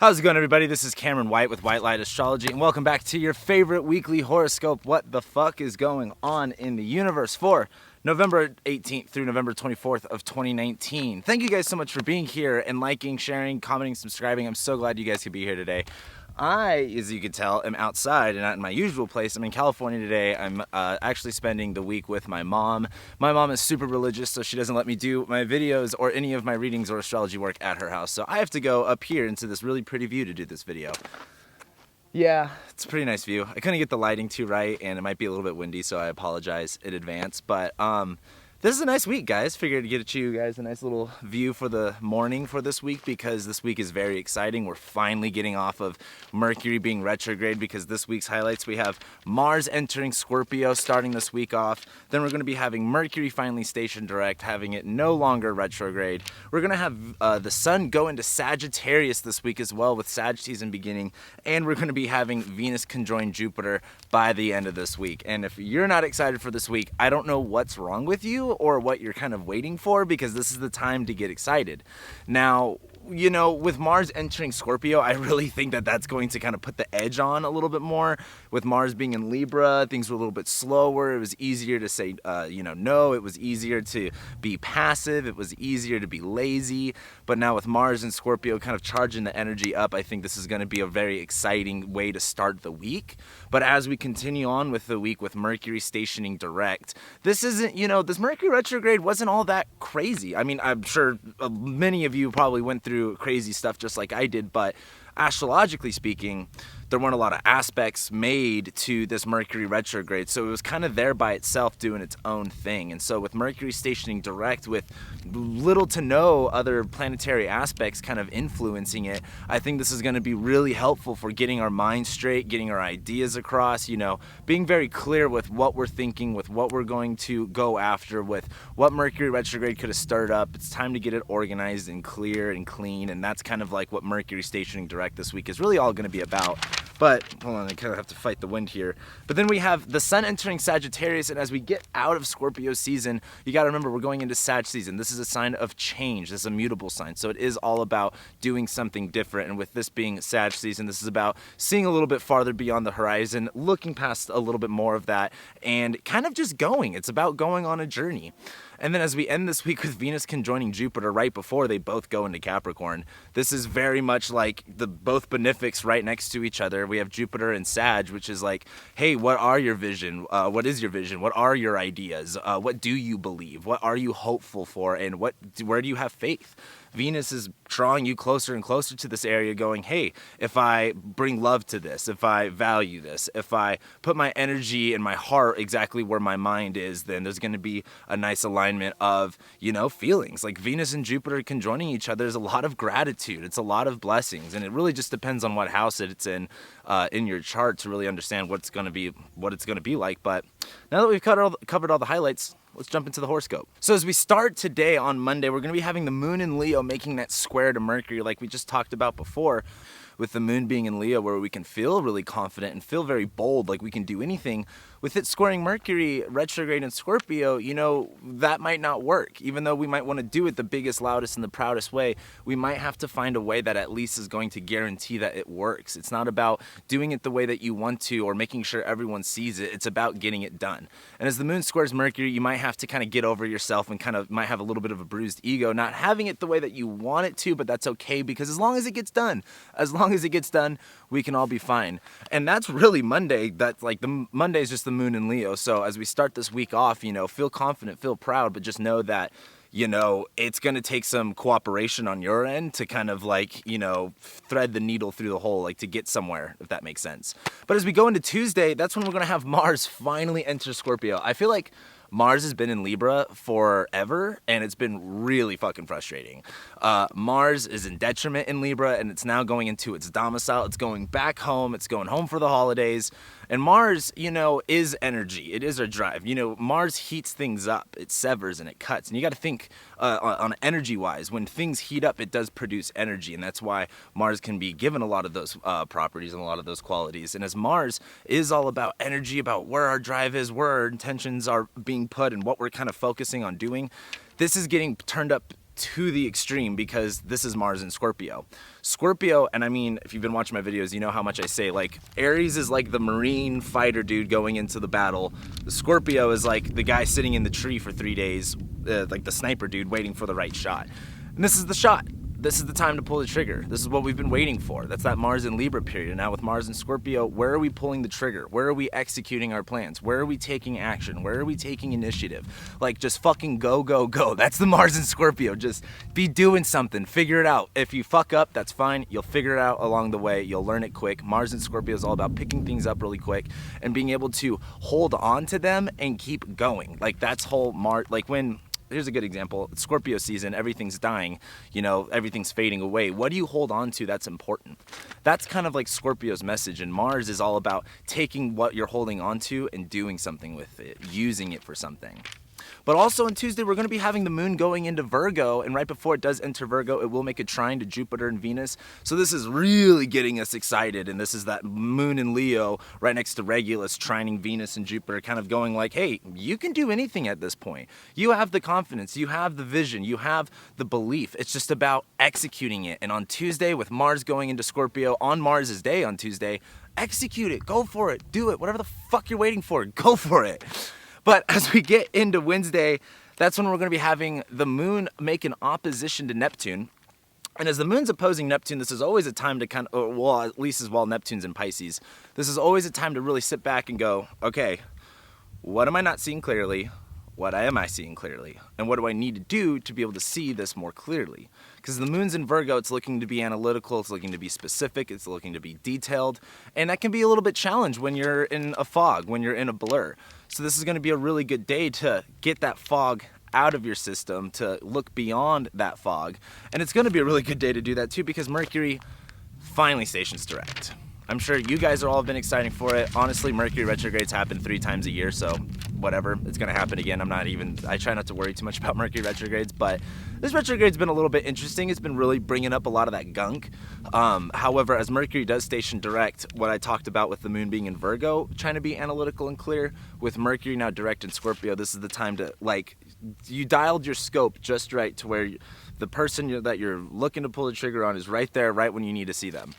How's it going, everybody? This is Cameron White with White Light Astrology, and welcome back to your favorite weekly horoscope. What the fuck is going on in the universe for November 18th through November 24th of 2019. Thank you guys so much for being here and liking, sharing, commenting, subscribing. I'm so glad you guys could be here today. I, as you can tell, am outside and not in my usual place. I'm in California today. I'm actually spending the week with my mom. My mom is super religious, so she doesn't let me do my videos or any of my readings or astrology work at her house. So I have to go up here into this really pretty view to do this video. Yeah, it's a pretty nice view. I couldn't get the lighting too right, and it might be a little bit windy, so I apologize in advance. But this is a nice week, guys. Figured to get you guys a nice little view for the morning for this week, because this week is very exciting. We're finally getting off of Mercury being retrograde, because this week's highlights, we have Mars entering Scorpio starting this week off. Then we're going to be having Mercury finally stationed direct, having it no longer retrograde. We're going to have the Sun go into Sagittarius this week as well, with Sag season beginning. And we're going to be having Venus conjoin Jupiter by the end of this week. And if you're not excited for this week, I don't know what's wrong with you or what you're kind of waiting for, because this is the time to get excited. Now, you know, with Mars entering Scorpio, I really think that that's going to kind of put the edge on a little bit more. With Mars being in Libra, things were a little bit slower. It was easier to say, no. It was easier to be passive. It was easier to be lazy. But now with Mars and Scorpio kind of charging the energy up, I think this is going to be a very exciting way to start the week. But as we continue on with the week with Mercury stationing direct, this isn't, this Mercury retrograde wasn't all that crazy. I mean, I'm sure many of you probably went through crazy stuff just like I did, but astrologically speaking, there weren't a lot of aspects made to this Mercury retrograde, so it was kind of there by itself doing its own thing. And so with Mercury stationing direct with little to no other planetary aspects kind of influencing it, I think this is going to be really helpful for getting our minds straight, getting our ideas across, being very clear with what we're thinking, with what we're going to go after, with what Mercury retrograde could have stirred up. It's time to get it organized and clear and clean, and that's kind of like what Mercury stationing direct this week is really all going to be about. But, hold on, I kind of have to fight the wind here. But then we have the Sun entering Sagittarius, and as we get out of Scorpio season, you got to remember we're going into Sag season. This is a sign of change. This is a mutable sign. So it is all about doing something different. And with this being Sag season, this is about seeing a little bit farther beyond the horizon, looking past a little bit more of that, and kind of just going. It's about going on a journey. And then as we end this week with Venus conjoining Jupiter right before they both go into Capricorn, this is very much like the both benefics right next to each other. We have Jupiter and Sag, which is like, hey, what are your vision? What is your vision? What are your ideas? What do you believe? What are you hopeful for? And where do you have faith? Venus is drawing you closer and closer to this area, going, hey, if I bring love to this, if I value this, if I put my energy and my heart exactly where my mind is, then there's going to be a nice alignment of, feelings. Like Venus and Jupiter conjoining each other is a lot of gratitude. It's a lot of blessings. And it really just depends on what house it's in your chart to really understand what it's going to be like. But now that we've covered all the highlights, let's jump into the horoscope. So as we start today on Monday, we're going to be having the moon in Leo making that square to Mercury like we just talked about before, with the moon being in Leo, where we can feel really confident and feel very bold, like we can do anything. With it squaring Mercury retrograde in Scorpio, that might not work. Even though we might want to do it the biggest, loudest, and the proudest way, we might have to find a way that at least is going to guarantee that it works. It's not about doing it the way that you want to or making sure everyone sees it. It's about getting it done. And as the moon squares Mercury, you might have to kind of get over yourself and kind of might have a little bit of a bruised ego, not having it the way that you want it to, but that's okay, because as long as it gets done, we can all be fine. And that's really Monday. That's like Monday is just the moon in Leo. So as we start this week off, feel confident, feel proud, but just know that, it's going to take some cooperation on your end to kind of thread the needle through the hole, to get somewhere, if that makes sense. But as we go into Tuesday, that's when we're going to have Mars finally enter Scorpio. I feel like Mars has been in Libra forever, and it's been really fucking frustrating. Mars is in detriment in Libra, and it's now going into its domicile. It's going back home. It's going home for the holidays. And Mars, is energy. It is our drive. Mars heats things up. It severs and it cuts. And you got to think on energy-wise, when things heat up, it does produce energy. And that's why Mars can be given a lot of those properties and a lot of those qualities. And as Mars is all about energy, about where our drive is, where our intentions are being put, and what we're kind of focusing on doing, this is getting turned up to the extreme because this is Mars in Scorpio. Scorpio, and I mean, if you've been watching my videos, you know how much I say, like, Aries is like the Marine fighter dude going into the battle. The Scorpio is like the guy sitting in the tree for 3 days, like the sniper dude waiting for the right shot. And this is the shot. This is the time to pull the trigger. This is what we've been waiting for. That's that Mars in Libra period. And now with Mars in Scorpio, where are we pulling the trigger? Where are we executing our plans? Where are we taking action? Where are we taking initiative? Like, just fucking go, go, go. That's the Mars in Scorpio. Just be doing something. Figure it out. If you fuck up, that's fine. You'll figure it out along the way. You'll learn it quick. Mars in Scorpio is all about picking things up really quick and being able to hold on to them and keep going. Like, that's whole Mars, like when... Here's a good example. It's Scorpio season, everything's dying, you know, everything's fading away. What do you hold on to that's important? That's kind of like Scorpio's message, and Mars is all about taking what you're holding on to and doing something with it, using it for something. But also on Tuesday, we're going to be having the moon going into Virgo, and right before it does enter Virgo, it will make a trine to Jupiter and Venus. So this is really getting us excited, and this is that moon in Leo right next to Regulus, trining Venus and Jupiter, kind of going like, hey, you can do anything at this point. You have the confidence, you have the vision, you have the belief. It's just about executing it. And on Tuesday, with Mars going into Scorpio, on Mars's day on Tuesday, execute it, go for it, do it, whatever the fuck you're waiting for, go for it. But as we get into Wednesday, that's when we're going to be having the moon make an opposition to Neptune. And as the moon's opposing Neptune, this is always a time to kind of, well, at least as while Neptune's in Pisces, this is always a time to really sit back and go, okay, what am I not seeing clearly? What am I seeing clearly? And what do I need to do to be able to see this more clearly? Because the moon's in Virgo, it's looking to be analytical, it's looking to be specific, it's looking to be detailed, and that can be a little bit challenged when you're in a fog, when you're in a blur. So this is going to be a really good day to get that fog out of your system, to look beyond that fog. And it's going to be a really good day to do that too, because Mercury finally stations direct. I'm sure you guys are all been excited for it. Honestly, Mercury retrogrades happen 3 times a year, so whatever, it's gonna happen again. I try not to worry too much about Mercury retrogrades, but this retrograde's been a little bit interesting. It's been really bringing up a lot of that gunk. However, as Mercury does station direct, what I talked about with the moon being in Virgo, trying to be analytical and clear, with Mercury now direct in Scorpio, this is the time to, like, you dialed your scope just right to where the person that you're looking to pull the trigger on is right there, right when you need to see them.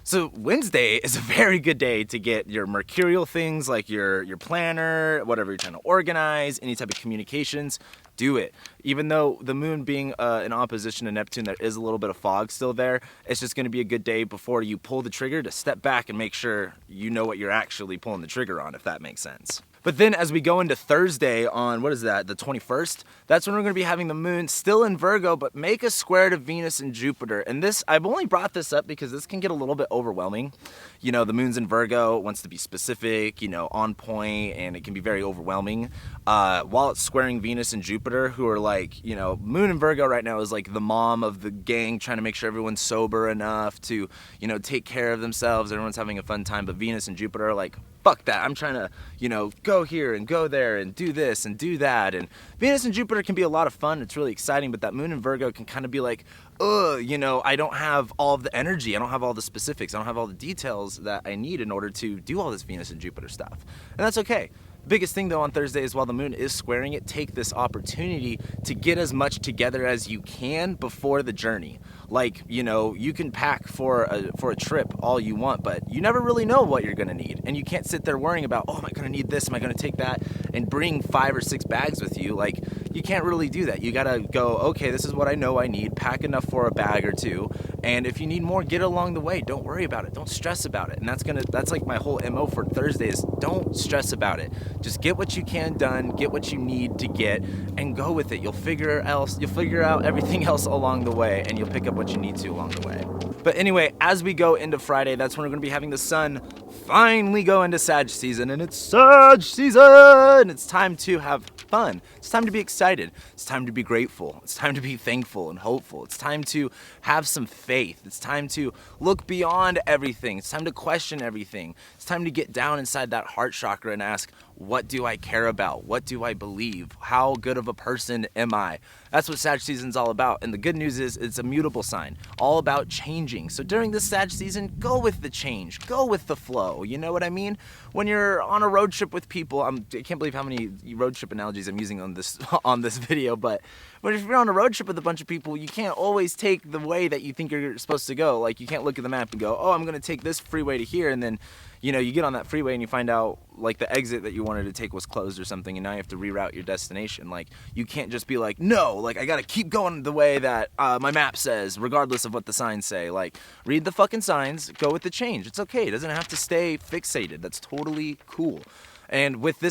So Wednesday is a very good day to get your mercurial things, like your planner, whatever you're trying to organize, any type of communications, do it. Even though the moon being in opposition to Neptune, there is a little bit of fog still there. It's just going to be a good day before you pull the trigger to step back and make sure you know what you're actually pulling the trigger on, if that makes sense. But then as we go into Thursday on, what is that, the 21st, that's when we're going to be having the moon still in Virgo, but make a square to Venus and Jupiter. And this, I've only brought this up because this can get a little bit overwhelming. You know, the moon's in Virgo, it wants to be specific, you know, on point, and it can be very overwhelming. While it's squaring Venus and Jupiter, who are like, you know, moon in Virgo right now is like the mom of the gang, trying to make sure everyone's sober enough to, you know, take care of themselves, everyone's having a fun time. But Venus and Jupiter are like, fuck that, I'm trying to, you know, go here and go there and do this and do that. And Venus and Jupiter can be a lot of fun, it's really exciting, but that moon in Virgo can kind of be like, you know, I don't have all of the energy, I don't have all the specifics, I don't have all the details that I need in order to do all this Venus and Jupiter stuff. And that's okay. The biggest thing though on Thursday is while the moon is squaring it, take this opportunity to get as much together as you can before the journey. Like, you know, you can pack for a trip all you want, but you never really know what you're gonna need. And you can't sit there worrying about, oh, am I gonna need this? Am I gonna take that? And bring 5 or 6 bags with you. Like, you can't really do that. You gotta go, okay, this is what I know I need, pack enough for a bag or 2. And if you need more, get it along the way. Don't worry about it. Don't stress about it. And that's like my whole MO for Thursday is don't stress about it. Just get what you can done, get what you need to get, and go with it. You'll figure out everything else along the way, and you'll pick up what you need to along the way. But anyway, as we go into Friday, that's when we're going to be having the sun finally go into Sag season, and it's Sag season! It's time to have fun. It's time to be excited. It's time to be grateful. It's time to be thankful and hopeful. It's time to have some faith. It's time to look beyond everything. It's time to question everything. It's time to get down inside that heart chakra and ask, what do I care about? What do I believe? How good of a person am I? That's what Sag season's all about. And the good news is it's a mutable sign, all about changing. So during this Sag season, go with the change, go with the flow. flow. You know what I mean? When you're on a road trip with people, I can't believe how many road trip analogies I'm using on this on this video, but if you're on a road trip with a bunch of people, you can't always take the way that you think you're supposed to go. Like, you can't look at the map and go, oh, I'm going to take this freeway to here, and then, you know, you get on that freeway and you find out, like, the exit that you wanted to take was closed or something, and now you have to reroute your destination. Like, you can't just be like, no, like, I got to keep going the way that my map says, regardless of what the signs say. Like, read the fucking signs, go with the change. It's okay. It doesn't have to stay fixated. That's totally cool. And with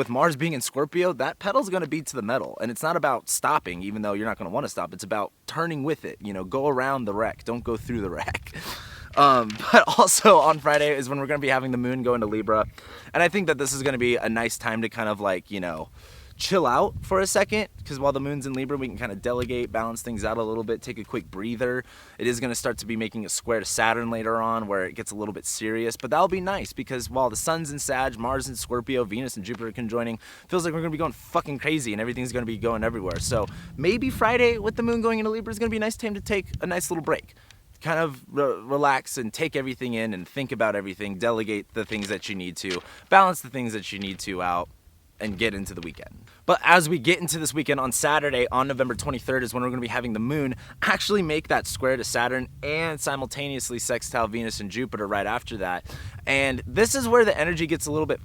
Mars being in Scorpio, that pedal's going to be to the metal. And it's not about stopping, even though you're not going to want to stop. It's about turning with it. You know, go around the wreck. Don't go through the wreck. But also on Friday is when we're going to be having the moon go into Libra. And I think that this is going to be a nice time to kind of, like, you know, chill out for a second, because while the moon's in Libra, we can kind of delegate, balance things out a little bit, take a quick breather. It is going to start to be making a square to Saturn later on, where it gets a little bit serious, but that'll be nice, because while the sun's in Sag, Mars in Scorpio, Venus and Jupiter conjoining, feels like we're going to be going fucking crazy and everything's going to be going everywhere. So maybe Friday with the moon going into Libra is going to be a nice time to take a nice little break. Kind of relax and take everything in and think about everything, delegate the things that you need to, balance the things that you need to out, and get into the weekend. But as we get into this weekend, on Saturday, on November 23rd, is when we're going to be having the moon actually make that square to Saturn and simultaneously sextile Venus and Jupiter right after that. And this is where the energy gets a little bit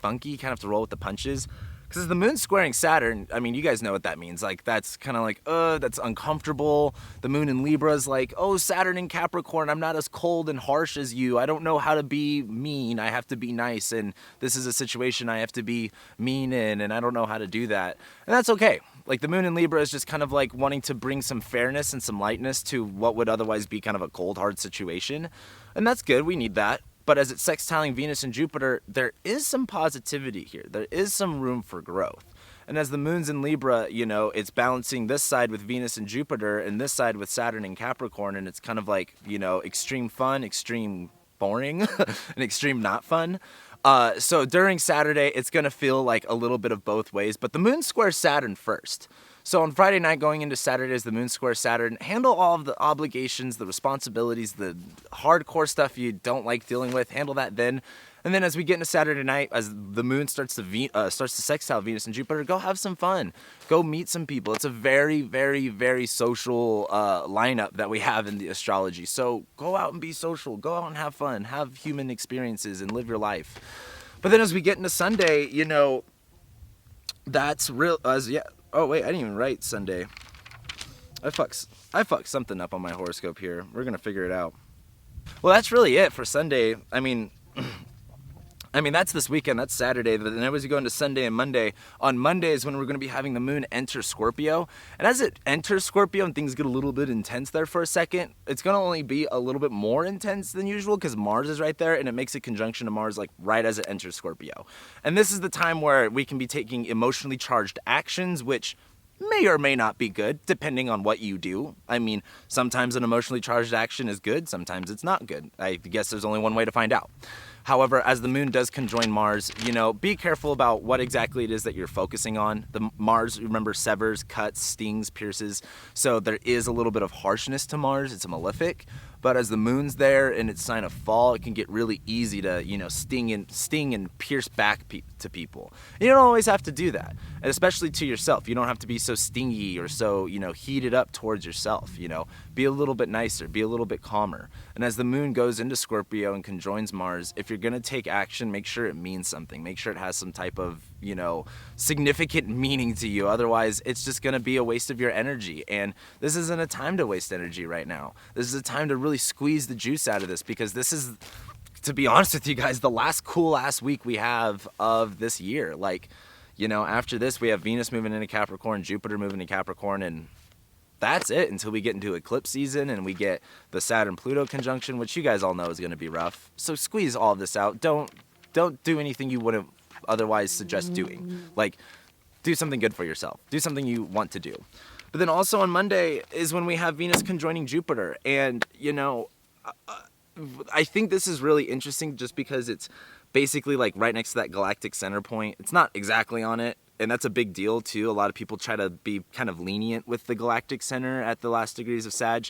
funky. You kind of have to roll with the punches. Because the moon's squaring Saturn, I mean, you guys know what that means. Like, that's kind of like, that's uncomfortable. The moon in Libra is like, oh, Saturn in Capricorn, I'm not as cold and harsh as you. I don't know how to be mean. I have to be nice. And this is a situation I have to be mean in, and I don't know how to do that. And that's okay. Like, the moon in Libra is just kind of like wanting to bring some fairness and some lightness to what would otherwise be kind of a cold, hard situation. And that's good. We need that. But as it's sextiling Venus and Jupiter, there is some positivity here. There is some room for growth. And as the moon's in Libra, you know, it's balancing this side with Venus and Jupiter and this side with Saturn and Capricorn. And it's kind of like, you know, extreme fun, extreme boring, and extreme not fun. So during Saturday, it's going to feel like a little bit of both ways. But the moon squares Saturn first. So on Friday night going into Saturday as the moon square Saturn, handle all of the obligations, the responsibilities, the hardcore stuff you don't like dealing with, handle that then. And then as we get into Saturday night, as the moon starts to sextile Venus and Jupiter, go have some fun. Go meet some people. It's a very, very, very social lineup that we have in the astrology. So go out and be social. Go out and have fun. Have human experiences and live your life. But then as we get into Sunday, you know, that's real. Oh, wait, I didn't even write Sunday. I fucked something up on my horoscope here. We're going to figure it out. Well, that's really it for Sunday. I mean, that's this weekend. That's Saturday. But then as we go into Sunday and Monday, on Monday is when we're going to be having the moon enter Scorpio. And as it enters Scorpio and things get a little bit intense there for a second, it's going to only be a little bit more intense than usual because Mars is right there, and it makes a conjunction to Mars like right as it enters Scorpio. And this is the time where we can be taking emotionally charged actions, which may or may not be good, depending on what you do. I mean, sometimes an emotionally charged action is good, sometimes it's not good. I guess there's only one way to find out. However, as the moon does conjoin Mars, you know, be careful about what exactly it is that you're focusing on. The Mars, remember, severs, cuts, stings, pierces. So there is a little bit of harshness to Mars. It's a malefic. But as the moon's there in its sign of fall, it can get really easy to, you know, sting and pierce back to people. You don't always have to do that, and especially to yourself. You don't have to be so stingy or so, you know, heated up towards yourself. You know, be a little bit nicer, be a little bit calmer. And as the moon goes into Scorpio and conjoins Mars, if you're gonna take action, make sure it means something. Make sure it has some type of, you know, significant meaning to you. Otherwise, it's just gonna be a waste of your energy. And this isn't a time to waste energy right now. This is a time to really squeeze the juice out of this, because this is, to be honest with you guys, the last cool ass week we have of this year. Like, you know, after this we have Venus moving into Capricorn, Jupiter moving into Capricorn, and that's it until we get into eclipse season and we get the Saturn-Pluto conjunction, which you guys all know is going to be rough. So squeeze all of this out. Don't do anything you wouldn't otherwise suggest doing. Like, do something good for yourself. Do something you want to do. But then also on Monday is when we have Venus conjoining Jupiter. And, you know, I think this is really interesting just because it's basically like right next to that galactic center point. It's not exactly on it, and that's a big deal too. A lot of people try to be kind of lenient with the galactic center at the last degrees of Sag.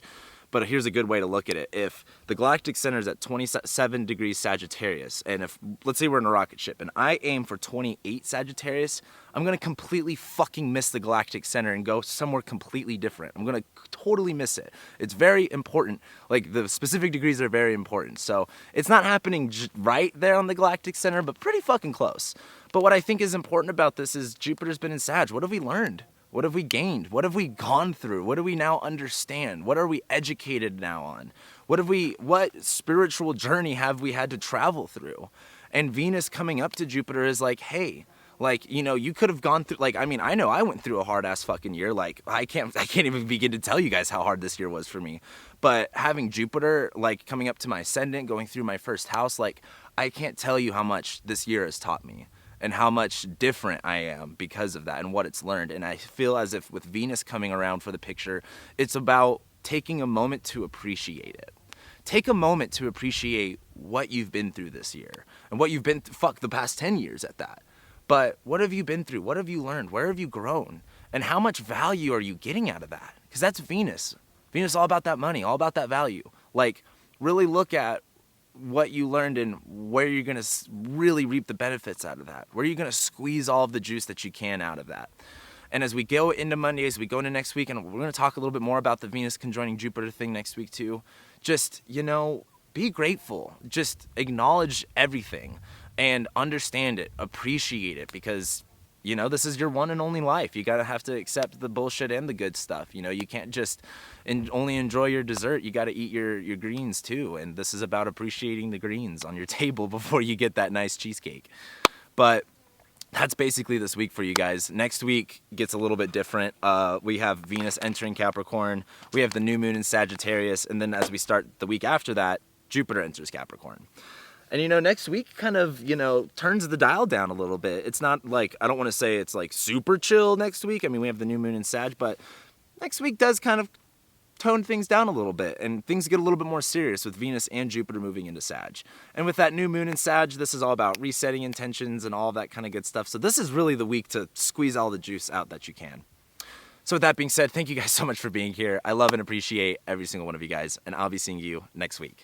But here's a good way to look at it. If the galactic center is at 27 degrees Sagittarius, and if, let's say we're in a rocket ship, and I aim for 28 Sagittarius, I'm going to completely fucking miss the galactic center and go somewhere completely different. I'm going to totally miss it. It's very important. Like, the specific degrees are very important. So it's not happening right there on the galactic center, but pretty fucking close. But what I think is important about this is Jupiter's been in Sag. What have we learned? What have we gained? What have we gone through? What do we now understand? What are we educated now on? What spiritual journey have we had to travel through? And Venus coming up to Jupiter is like, hey, like, you know, you could have gone through, like, I mean, I know I went through a hard ass fucking year. Like, I can't even begin to tell you guys how hard this year was for me. But having Jupiter, like, coming up to my ascendant, going through my first house, like, I can't tell you how much this year has taught me. And how much different I am because of that and what it's learned. And I feel as if with Venus coming around for the picture, it's about taking a moment to appreciate it. Take a moment to appreciate what you've been through this year and what you've been the past 10 years at that. But what have you been through? What have you learned? Where have you grown? And how much value are you getting out of that? Because that's Venus. Venus is all about that money, all about that value. Like, really look at what you learned and where you're going to really reap the benefits out of that. Where you're going to squeeze all of the juice that you can out of that. And as we go into Monday, as we go into next week, and we're going to talk a little bit more about the Venus conjoining Jupiter thing next week too. Just, you know, be grateful. Just acknowledge everything and understand it, appreciate it, because, you know, this is your one and only life. You gotta have to accept the bullshit and the good stuff. You know, you can't just only enjoy your dessert. You gotta eat your greens too. And this is about appreciating the greens on your table before you get that nice cheesecake. But that's basically this week for you guys. Next week gets a little bit different. We have Venus entering Capricorn. We have the new moon in Sagittarius. And then as we start the week after that, Jupiter enters Capricorn. And, you know, next week kind of, you know, turns the dial down a little bit. It's not like, I don't want to say it's like super chill next week. I mean, we have the new moon in Sag, but next week does kind of tone things down a little bit. And things get a little bit more serious with Venus and Jupiter moving into Sag. And with that new moon in Sag, this is all about resetting intentions and all that kind of good stuff. So this is really the week to squeeze all the juice out that you can. So with that being said, thank you guys so much for being here. I love and appreciate every single one of you guys. And I'll be seeing you next week.